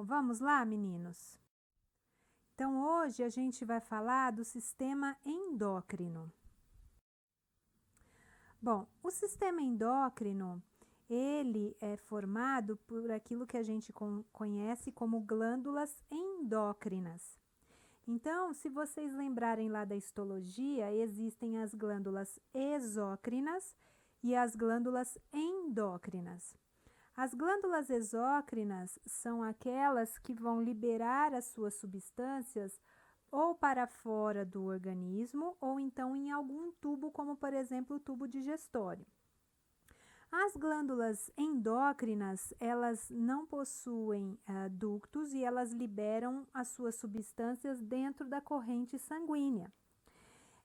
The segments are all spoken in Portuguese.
vamos lá, meninos? Então, hoje a gente vai falar do sistema endócrino. Bom, o sistema endócrino, ele é formado por aquilo que a gente conhece como glândulas endócrinas. Então, se vocês lembrarem lá da histologia, existem as glândulas exócrinas e as glândulas endócrinas. As glândulas exócrinas são aquelas que vão liberar as suas substâncias ou para fora do organismo ou então em algum tubo, como por exemplo o tubo digestório. As glândulas endócrinas, elas não possuem ductos e elas liberam as suas substâncias dentro da corrente sanguínea.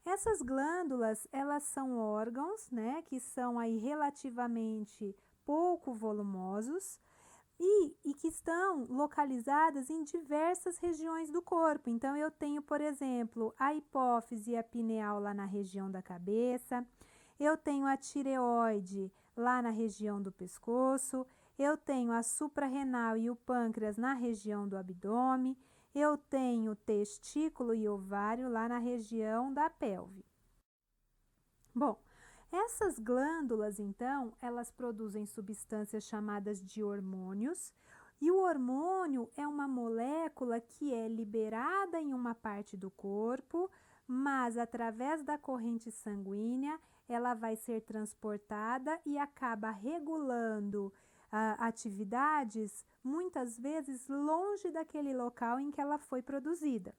Essas glândulas, elas são órgãos, né, que são aí relativamente pouco volumosos e que estão localizadas em diversas regiões do corpo. Então, eu tenho, por exemplo, a hipófise e a pineal lá na região da cabeça, eu tenho a tireoide lá na região do pescoço, eu tenho a suprarrenal e o pâncreas na região do abdômen, eu tenho testículo e ovário lá na região da pelve. Bom, essas glândulas, então, elas produzem substâncias chamadas de hormônios, e o hormônio é uma molécula que é liberada em uma parte do corpo, mas através da corrente sanguínea, ela vai ser transportada e acaba regulando atividades, muitas vezes longe daquele local em que ela foi produzida.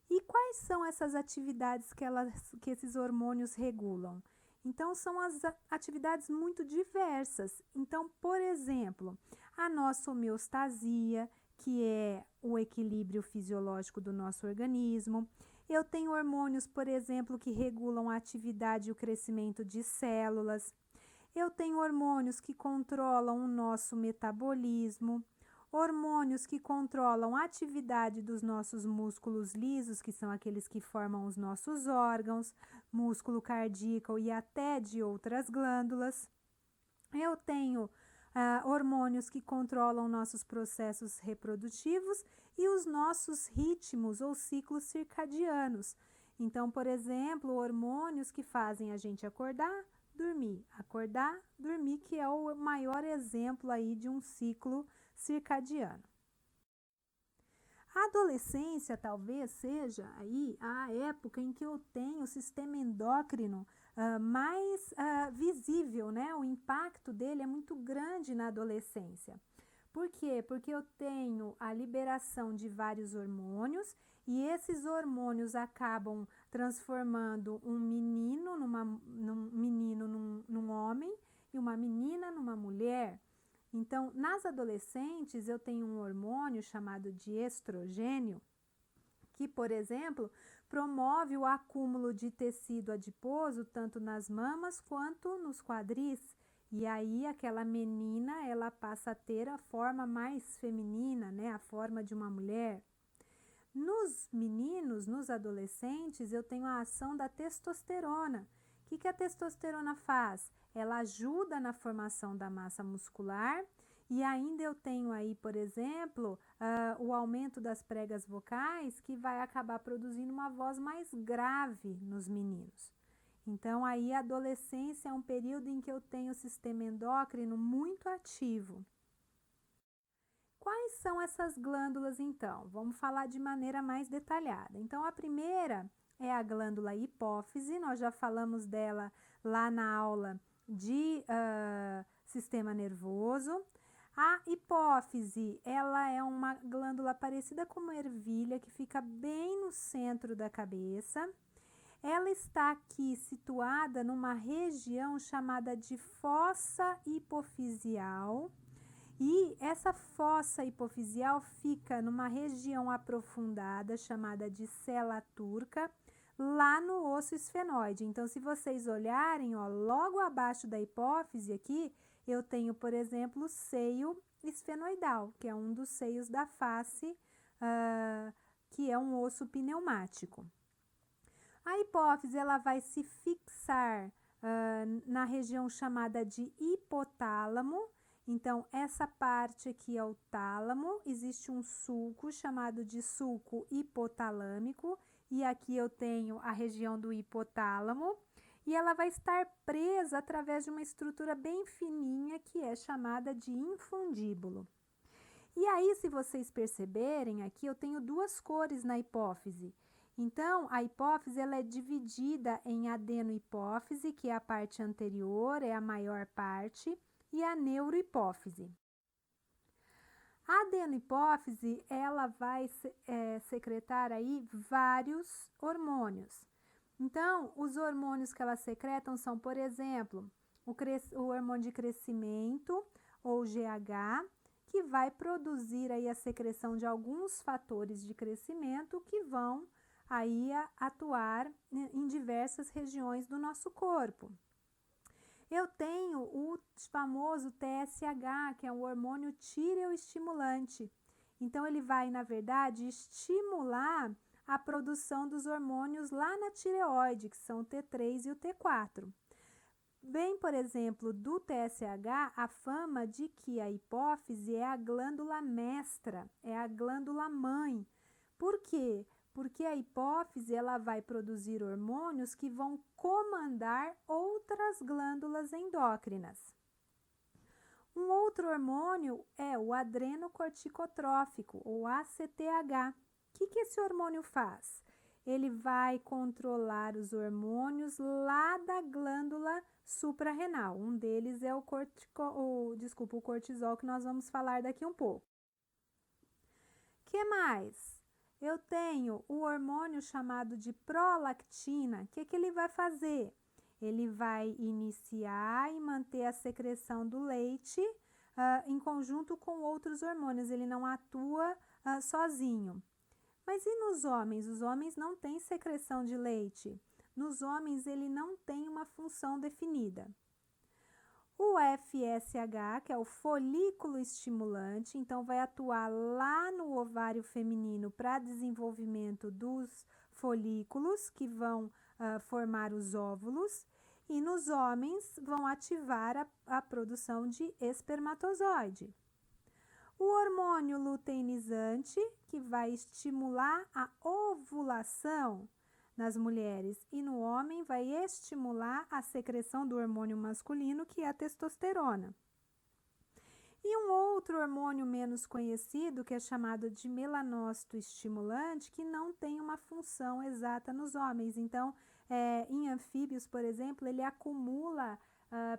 E quais são essas atividades que esses hormônios regulam? Então, são as atividades muito diversas. Então, por exemplo, a nossa homeostasia, que é o equilíbrio fisiológico do nosso organismo. Eu tenho hormônios, por exemplo, que regulam a atividade e o crescimento de células. Eu tenho hormônios que controlam o nosso metabolismo. Hormônios que controlam a atividade dos nossos músculos lisos, que são aqueles que formam os nossos órgãos, músculo cardíaco e até de outras glândulas. Eu tenho hormônios que controlam nossos processos reprodutivos e os nossos ritmos ou ciclos circadianos. Então, por exemplo, hormônios que fazem a gente acordar, dormir, que é o maior exemplo aí de um ciclo circadiano. A adolescência talvez seja aí a época em que eu tenho o sistema endócrino mais visível, né? O impacto dele é muito grande na adolescência. Por quê? Porque eu tenho a liberação de vários hormônios e esses hormônios acabam transformando um menino num homem e uma menina numa mulher. Então, nas adolescentes, eu tenho um hormônio chamado de estrogênio, que, por exemplo, promove o acúmulo de tecido adiposo tanto nas mamas quanto nos quadris. E aí, aquela menina, ela passa a ter a forma mais feminina, né? A forma de uma mulher. Nos meninos, nos adolescentes, eu tenho a ação da testosterona. O que a testosterona faz? Ela ajuda na formação da massa muscular e ainda eu tenho aí, por exemplo, o aumento das pregas vocais que vai acabar produzindo uma voz mais grave nos meninos. Então, aí a adolescência é um período em que eu tenho o sistema endócrino muito ativo. Quais são essas glândulas, então? Vamos falar de maneira mais detalhada. Então, a primeira é a glândula hipófise, nós já falamos dela lá na aula de sistema nervoso. A hipófise, ela é uma glândula parecida com uma ervilha que fica bem no centro da cabeça. Ela está aqui situada numa região chamada de fossa hipofisial. E essa fossa hipofisial fica numa região aprofundada chamada de cela turca, lá no osso esfenoide. Então, se vocês olharem, ó, logo abaixo da hipófise aqui, eu tenho, por exemplo, o seio esfenoidal, que é um dos seios da face, que é um osso pneumático. A hipófise, ela vai se fixar na região chamada de hipotálamo, Então, essa parte aqui é o tálamo, existe um sulco chamado de sulco hipotalâmico, e aqui eu tenho a região do hipotálamo, e ela vai estar presa através de uma estrutura bem fininha que é chamada de infundíbulo. E aí, se vocês perceberem, aqui eu tenho duas cores na hipófise. Então, a hipófise ela é dividida em adenohipófise, que é a parte anterior, é a maior parte, e a neurohipófise. A adenohipófise, ela vai secretar aí vários hormônios. Então, os hormônios que ela secretam são, por exemplo, o hormônio de crescimento, ou GH, que vai produzir aí a secreção de alguns fatores de crescimento que vão aí atuar em diversas regiões do nosso corpo. Eu tenho o famoso TSH, que é um hormônio tireoestimulante. Então, ele vai, na verdade, estimular a produção dos hormônios lá na tireoide, que são o T3 e o T4. Vem, por exemplo, do TSH a fama de que a hipófise é a glândula mestra, é a glândula mãe. Por quê? Porque a hipófise ela vai produzir hormônios que vão comandar outras glândulas endócrinas. Um outro hormônio é o adrenocorticotrófico, ou ACTH. O que esse hormônio faz? Ele vai controlar os hormônios lá da glândula suprarrenal. Um deles é o cortisol, que nós vamos falar daqui um pouco. O que mais? Eu tenho o hormônio chamado de prolactina. O que ele vai fazer? Ele vai iniciar e manter a secreção do leite em conjunto com outros hormônios. Ele não atua sozinho. Mas e nos homens? Os homens não têm secreção de leite. Nos homens, ele não tem uma função definida. O FSH, que é o folículo estimulante, então vai atuar lá no ovário feminino para desenvolvimento dos folículos que vão formar os óvulos, e nos homens vão ativar a produção de espermatozoide. O hormônio luteinizante, que vai estimular a ovulação nas mulheres, e no homem vai estimular a secreção do hormônio masculino, que é a testosterona. E um outro hormônio menos conhecido, que é chamado de melanócito estimulante, que não tem uma função exata nos homens. Então, em anfíbios, por exemplo, ele acumula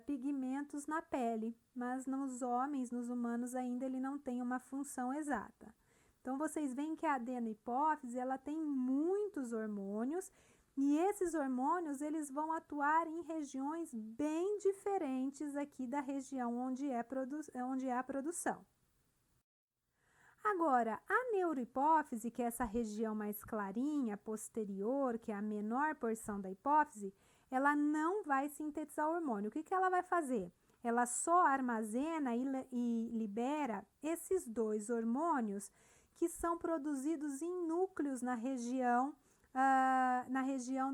pigmentos na pele, mas nos homens, nos humanos, ainda ele não tem uma função exata. Então, vocês veem que a adenohipófise, ela tem muitos hormônios, e esses hormônios, eles vão atuar em regiões bem diferentes aqui da região onde é a produção. Agora, a neurohipófise, que é essa região mais clarinha, posterior, que é a menor porção da hipófise, ela não vai sintetizar hormônio. O que ela vai fazer? Ela só armazena e libera esses dois hormônios que são produzidos em núcleos na região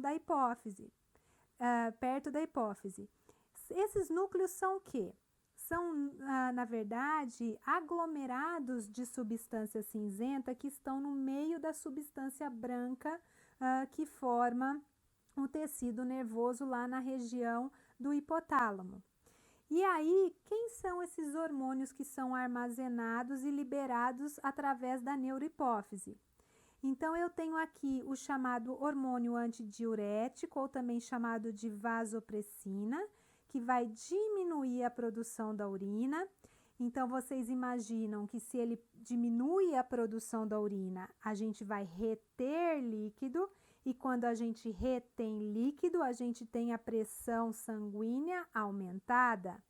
da hipófise, perto da hipófise. Esses núcleos são o quê? São, na verdade, aglomerados de substância cinzenta que estão no meio da substância branca que forma o tecido nervoso lá na região do hipotálamo. E aí, quem são esses hormônios que são armazenados e liberados através da neurohipófise? Então, eu tenho aqui o chamado hormônio antidiurético, ou também chamado de vasopressina, que vai diminuir a produção da urina. Então, vocês imaginam que se ele diminui a produção da urina, a gente vai reter líquido, e quando a gente retém líquido, a gente tem a pressão sanguínea aumentada.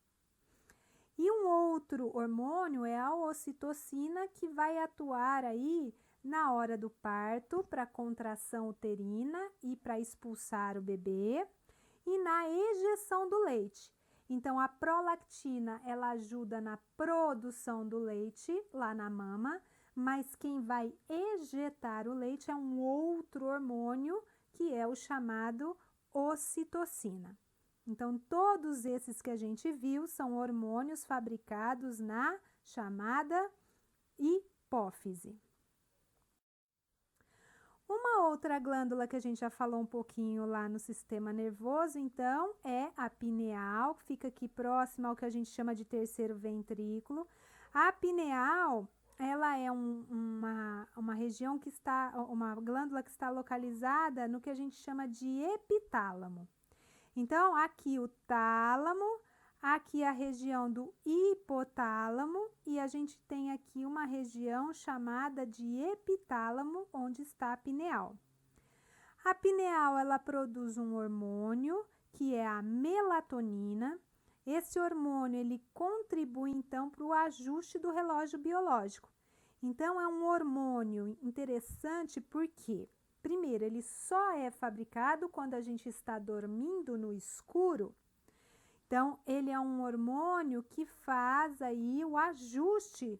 E um outro hormônio é a ocitocina, que vai atuar aí na hora do parto para contração uterina e para expulsar o bebê, e na ejeção do leite. Então, a prolactina, ela ajuda na produção do leite lá na mama, mas quem vai ejetar o leite é um outro hormônio, que é o chamado ocitocina. Então, todos esses que a gente viu são hormônios fabricados na chamada hipófise. Uma outra glândula que a gente já falou um pouquinho lá no sistema nervoso, então, é a pineal, que fica aqui próxima ao que a gente chama de terceiro ventrículo. A pineal, ela é uma região que está, uma glândula que está localizada no que a gente chama de epitálamo. Então, aqui o tálamo, aqui a região do hipotálamo e a gente tem aqui uma região chamada de epitálamo, onde está a pineal. A pineal, ela produz um hormônio que é a melatonina. Esse hormônio, ele contribui então para o ajuste do relógio biológico. Então, é um hormônio interessante porque, primeiro, ele só é fabricado quando a gente está dormindo no escuro. Então, ele é um hormônio que faz aí o ajuste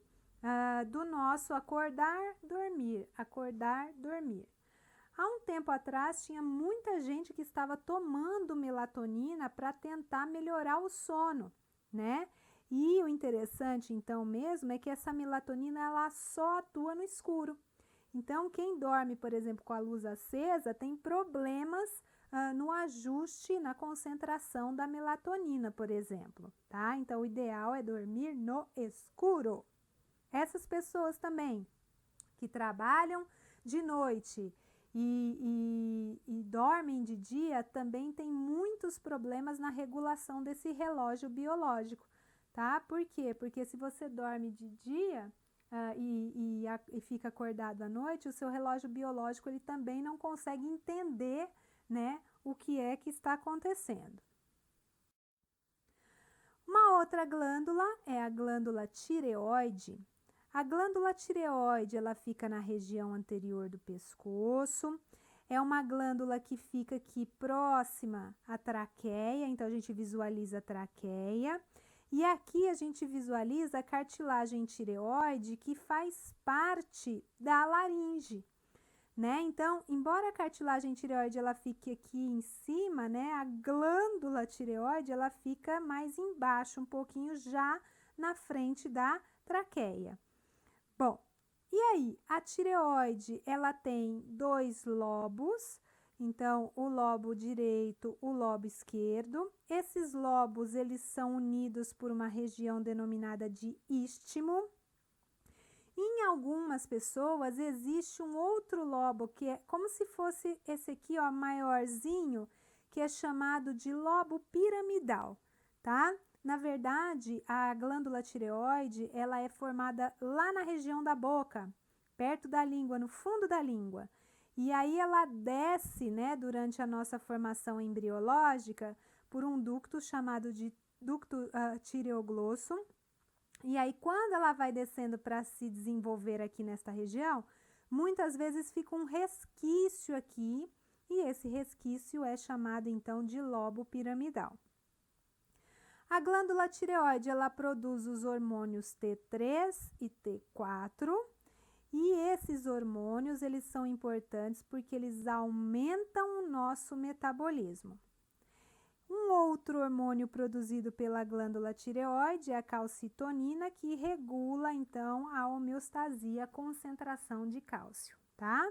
do nosso acordar, dormir, acordar, dormir. Há um tempo atrás, tinha muita gente que estava tomando melatonina para tentar melhorar o sono, né? E o interessante, então, mesmo, é que essa melatonina, ela só atua no escuro. Então, quem dorme, por exemplo, com a luz acesa, tem problemas no ajuste, na concentração da melatonina, por exemplo, tá? Então, o ideal é dormir no escuro. Essas pessoas também que trabalham de noite e dormem de dia também têm muitos problemas na regulação desse relógio biológico, tá? Por quê? Porque se você dorme de dia e fica acordado à noite, o seu relógio biológico ele também não consegue entender, né, o que é que está acontecendo. Uma outra glândula é a glândula tireoide. A glândula tireoide, ela fica na região anterior do pescoço. É uma glândula que fica aqui próxima à traqueia, então a gente visualiza a traqueia. E aqui a gente visualiza a cartilagem tireoide que faz parte da laringe, né? Então, embora a cartilagem tireoide ela fique aqui em cima, né? A glândula tireoide ela fica mais embaixo, um pouquinho já na frente da traqueia. Bom, e aí, a tireoide, ela tem dois lobos, então, o lobo direito, o lobo esquerdo. Esses lobos, eles são unidos por uma região denominada de istmo. Em algumas pessoas, existe um outro lobo, que é como se fosse esse aqui, ó, maiorzinho, que é chamado de lobo piramidal, tá? Na verdade, a glândula tireoide, ela é formada lá na região da boca, perto da língua, no fundo da língua. E aí ela desce, né, durante a nossa formação embriológica, por um ducto chamado de ducto tireoglosso. E aí, quando ela vai descendo para se desenvolver aqui nesta região, muitas vezes fica um resquício aqui, e esse resquício é chamado, então, de lobo piramidal. A glândula tireoide, ela produz os hormônios T3 e T4, e esses hormônios, eles são importantes porque eles aumentam o nosso metabolismo. Um outro hormônio produzido pela glândula tireoide é a calcitonina, que regula, então, a homeostasia, a concentração de cálcio, tá?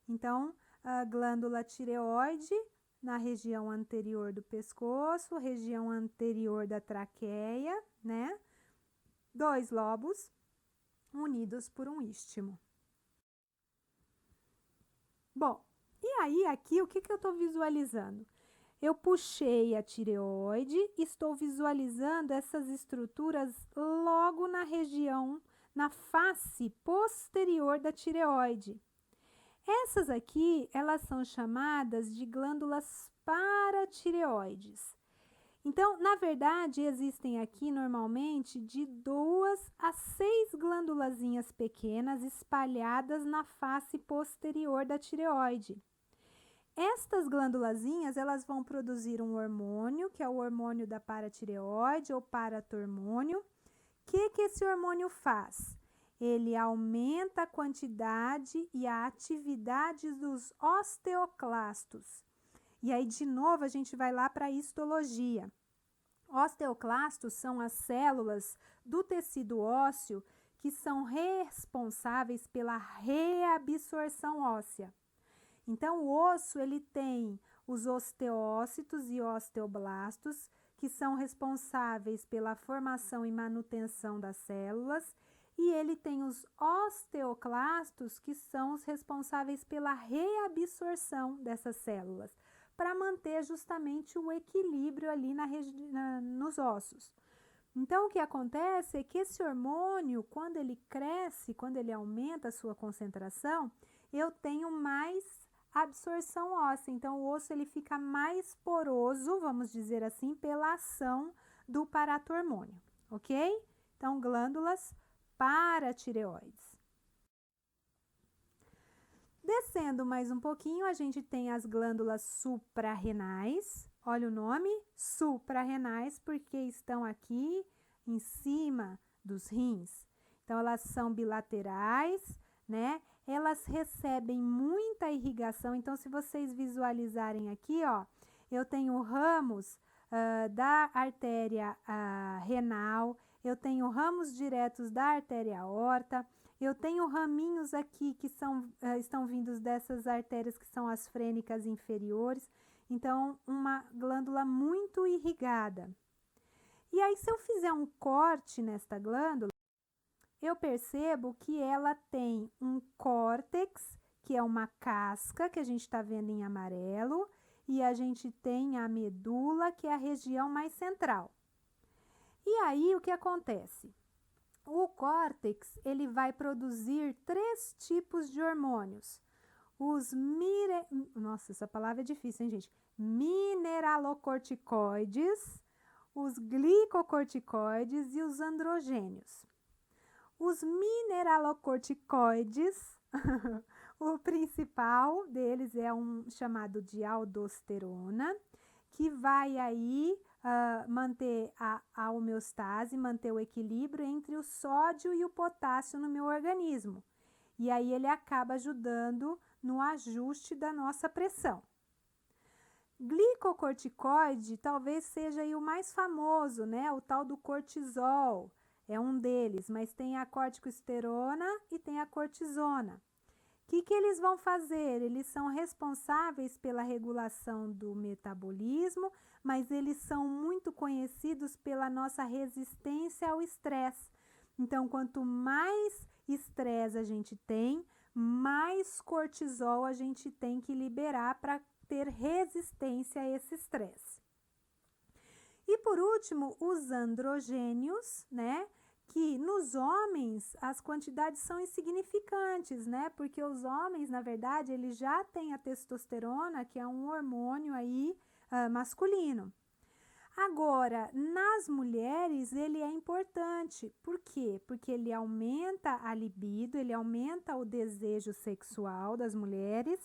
Então, a glândula tireoide na região anterior do pescoço, região anterior da traqueia, né? Dois lobos unidos por um istmo. Bom, e aí aqui o que eu estou visualizando? Eu puxei a tireoide, estou visualizando essas estruturas logo na região, na face posterior da tireoide. Essas aqui, elas são chamadas de glândulas paratireoides. Então, na verdade, existem aqui normalmente de 2 a 6 glândulazinhas pequenas espalhadas na face posterior da tireoide. Estas glândulazinhas, elas vão produzir um hormônio, que é o hormônio da paratireoide ou paratormônio. O que esse hormônio faz? Ele aumenta a quantidade e a atividade dos osteoclastos. E aí, de novo, a gente vai lá para a histologia. Osteoclastos são as células do tecido ósseo que são responsáveis pela reabsorção óssea. Então, o osso, ele tem os osteócitos e osteoblastos, que são responsáveis pela formação e manutenção das células, e ele tem os osteoclastos, que são os responsáveis pela reabsorção dessas células, para manter justamente o equilíbrio ali nos ossos. Então, o que acontece é que esse hormônio, quando ele cresce, quando ele aumenta a sua concentração, eu tenho mais absorção óssea. Então, o osso ele fica mais poroso, vamos dizer assim, pela ação do paratormônio, ok? Então, glândulas paratireoides. Descendo mais um pouquinho, a gente tem as glândulas suprarrenais. Olha o nome, suprarrenais, porque estão aqui em cima dos rins. Então, elas são bilaterais, né? Elas recebem muita irrigação. Então, se vocês visualizarem aqui, ó, eu tenho ramos da artéria renal, eu tenho ramos diretos da artéria aorta, eu tenho raminhos aqui que estão vindos dessas artérias que são as frênicas inferiores. Então, uma glândula muito irrigada. E aí, se eu fizer um corte nesta glândula, eu percebo que ela tem um córtex, que é uma casca, que a gente está vendo em amarelo, e a gente tem a medula, que é a região mais central. E aí, o que acontece? O córtex, ele vai produzir 3 tipos de hormônios. Nossa, essa palavra é difícil, hein, gente? Mineralocorticoides, os glicocorticoides e os androgênios. Os mineralocorticoides, o principal deles é um chamado de aldosterona, que vai aí manter a homeostase, manter o equilíbrio entre o sódio e o potássio no meu organismo. E aí ele acaba ajudando no ajuste da nossa pressão. Glicocorticoide talvez seja aí o mais famoso, né? O tal do cortisol é um deles, mas tem a corticosterona e tem a cortisona. O que eles vão fazer? Eles são responsáveis pela regulação do metabolismo, mas eles são muito conhecidos pela nossa resistência ao estresse. Então, quanto mais estresse a gente tem, mais cortisol a gente tem que liberar para ter resistência a esse estresse. E por último, os androgênios, né? Que nos homens as quantidades são insignificantes, né? Porque os homens, na verdade, eles já têm a testosterona, que é um hormônio aí masculino. Agora, nas mulheres, ele é importante. Por quê? Porque ele aumenta a libido, ele aumenta o desejo sexual das mulheres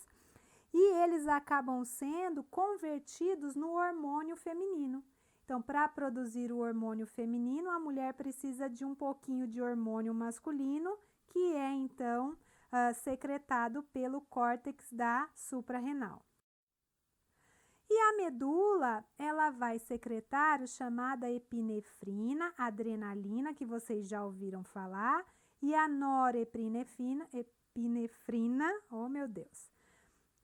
e eles acabam sendo convertidos no hormônio feminino. Então, para produzir o hormônio feminino, a mulher precisa de um pouquinho de hormônio masculino, que é, então, secretado pelo córtex da suprarrenal. E a medula, ela vai secretar o chamada epinefrina, adrenalina, que vocês já ouviram falar, e a norepinefrina, oh meu Deus,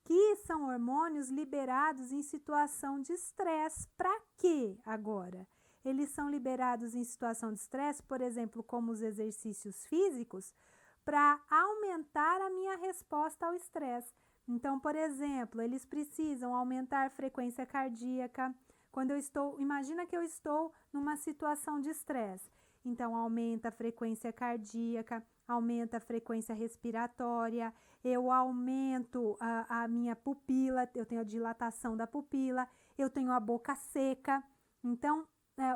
que são hormônios liberados em situação de estresse. Para quê agora? Eles são liberados em situação de estresse, por exemplo, como os exercícios físicos, para aumentar a minha resposta ao estresse. Então, por exemplo, eles precisam aumentar a frequência cardíaca. Imagina que eu estou numa situação de estresse. Então, aumenta a frequência cardíaca, aumenta a frequência respiratória, eu aumento a minha pupila, eu tenho a dilatação da pupila, eu tenho a boca seca. Então,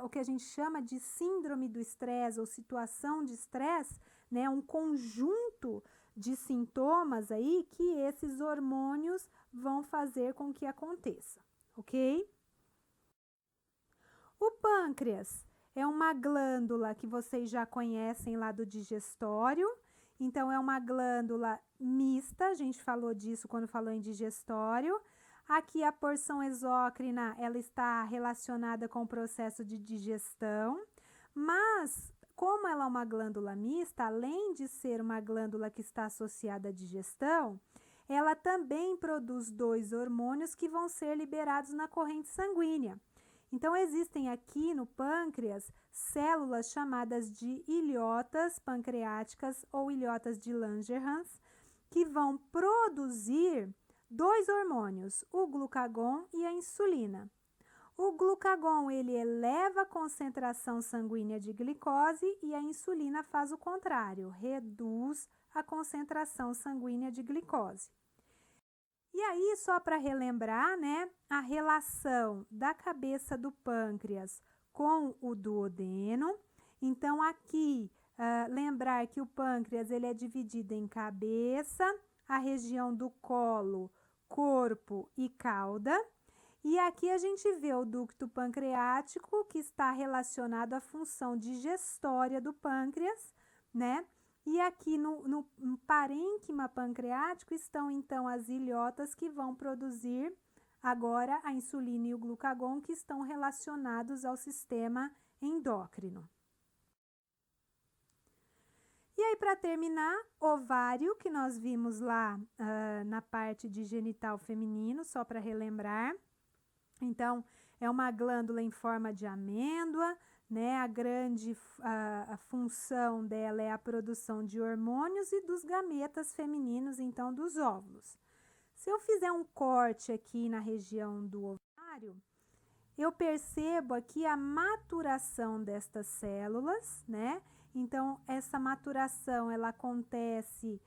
o que a gente chama de síndrome do estresse ou situação de estresse, né, um conjunto de sintomas aí que esses hormônios vão fazer com que aconteça, ok? O pâncreas é uma glândula que vocês já conhecem lá do digestório. Então, é uma glândula mista, a gente falou disso quando falou em digestório. Aqui a porção exócrina, ela está relacionada com o processo de digestão, mas como ela é uma glândula mista, além de ser uma glândula que está associada à digestão, ela também produz 2 hormônios que vão ser liberados na corrente sanguínea. Então, existem aqui no pâncreas células chamadas de ilhotas pancreáticas ou ilhotas de Langerhans, que vão produzir 2 hormônios, o glucagon e a insulina. O glucagon, ele eleva a concentração sanguínea de glicose e a insulina faz o contrário, reduz a concentração sanguínea de glicose. E aí, só para relembrar, né, a relação da cabeça do pâncreas com o duodeno. Então, aqui, lembrar que o pâncreas ele é dividido em cabeça, a região do colo, corpo e cauda. E aqui a gente vê o ducto pancreático, que está relacionado à função digestória do pâncreas, né? E aqui no parênquima pancreático estão, então, as ilhotas que vão produzir agora a insulina e o glucagon, que estão relacionados ao sistema endócrino. E aí, para terminar, ovário, que nós vimos lá na parte de genital feminino, só para relembrar. Então, é uma glândula em forma de amêndoa, né? A função dela é a produção de hormônios e dos gametas femininos, então dos óvulos. Se eu fizer um corte aqui na região do ovário, eu percebo aqui a maturação destas células, né? Então, essa maturação, ela acontece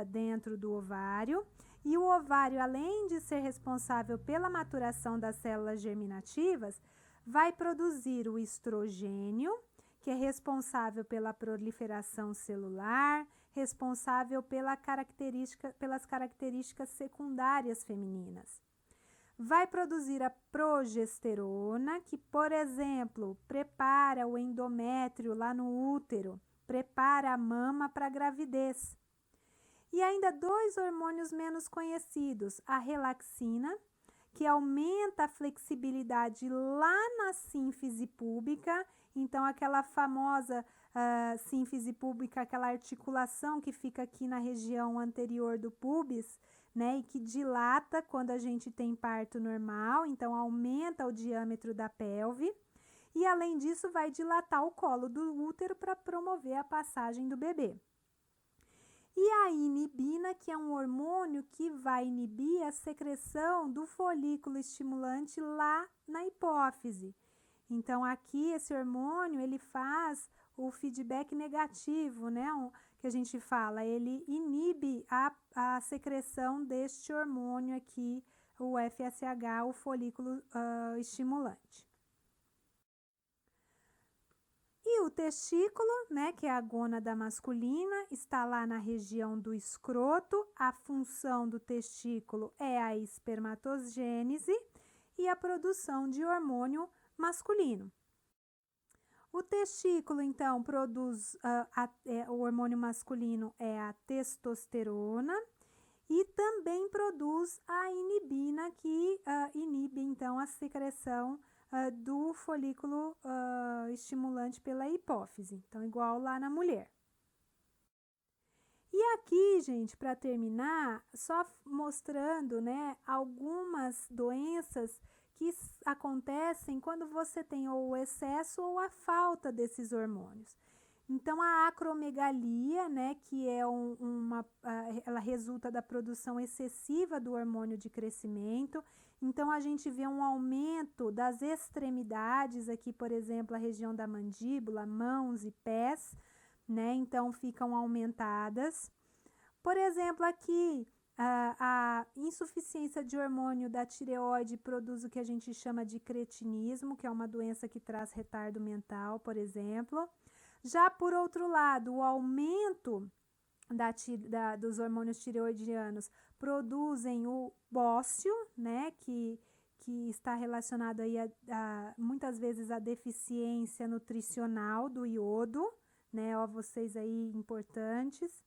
dentro do ovário. E o ovário, além de ser responsável pela maturação das células germinativas, vai produzir o estrogênio, que é responsável pela proliferação celular, responsável pelas características secundárias femininas. Vai produzir a progesterona, que, por exemplo, prepara o endométrio lá no útero, prepara a mama para a gravidez. E ainda 2 hormônios menos conhecidos, a relaxina, que aumenta a flexibilidade lá na sínfise púbica. Então, aquela famosa sínfise púbica, aquela articulação que fica aqui na região anterior do púbis, né, e que dilata quando a gente tem parto normal, então aumenta o diâmetro da pelve. E, além disso, vai dilatar o colo do útero para promover a passagem do bebê. E a inibina, que é um hormônio que vai inibir a secreção do folículo estimulante lá na hipófise. Então, aqui esse hormônio, ele faz o feedback negativo, né? Que a gente fala, ele inibe a secreção deste hormônio aqui, o FSH, o folículo estimulante. E o testículo, né, que é a gônada masculina, está lá na região do escroto. A função do testículo é a espermatogênese e a produção de hormônio masculino. O testículo, então, produz o hormônio masculino é a testosterona e também produz a inibina, que inibe, então, a secreção do folículo estimulante pela hipófise, então igual lá na mulher. E aqui, gente, para terminar, só mostrando, né, algumas doenças que acontecem quando você tem ou o excesso ou a falta desses hormônios. Então, a acromegalia, né, que é ela resulta da produção excessiva do hormônio de crescimento. Então, a gente vê um aumento das extremidades, aqui, por exemplo, a região da mandíbula, mãos e pés, né? Então, ficam aumentadas. Por exemplo, aqui, a insuficiência de hormônio da tireoide produz o que a gente chama de cretinismo, que é uma doença que traz retardo mental, por exemplo. Já por outro lado, o aumento dos hormônios tireoidianos produzem o bócio, né, que está relacionado aí muitas vezes à deficiência nutricional do iodo, né, ó, vocês aí importantes.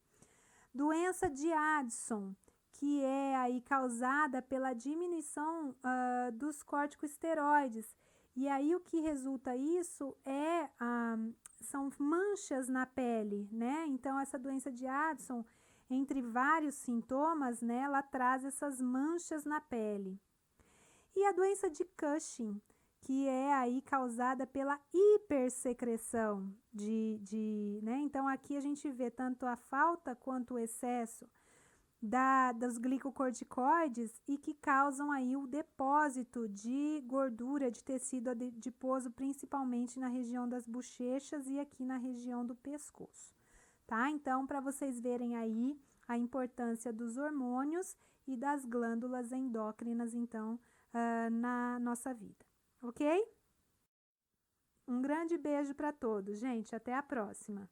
Doença de Addison, que é aí causada pela diminuição dos corticosteroides. E aí o que resulta isso são manchas na pele, né? Então essa doença de Addison, entre vários sintomas, né, ela traz essas manchas na pele. E a doença de Cushing, que é aí causada pela hipersecreção né? Então aqui a gente vê tanto a falta quanto o excesso dos glicocorticoides e que causam aí o depósito de gordura de tecido adiposo, principalmente na região das bochechas e aqui na região do pescoço, tá? Então, para vocês verem aí a importância dos hormônios e das glândulas endócrinas, então, na nossa vida, ok? Um grande beijo para todos, gente. Até a próxima!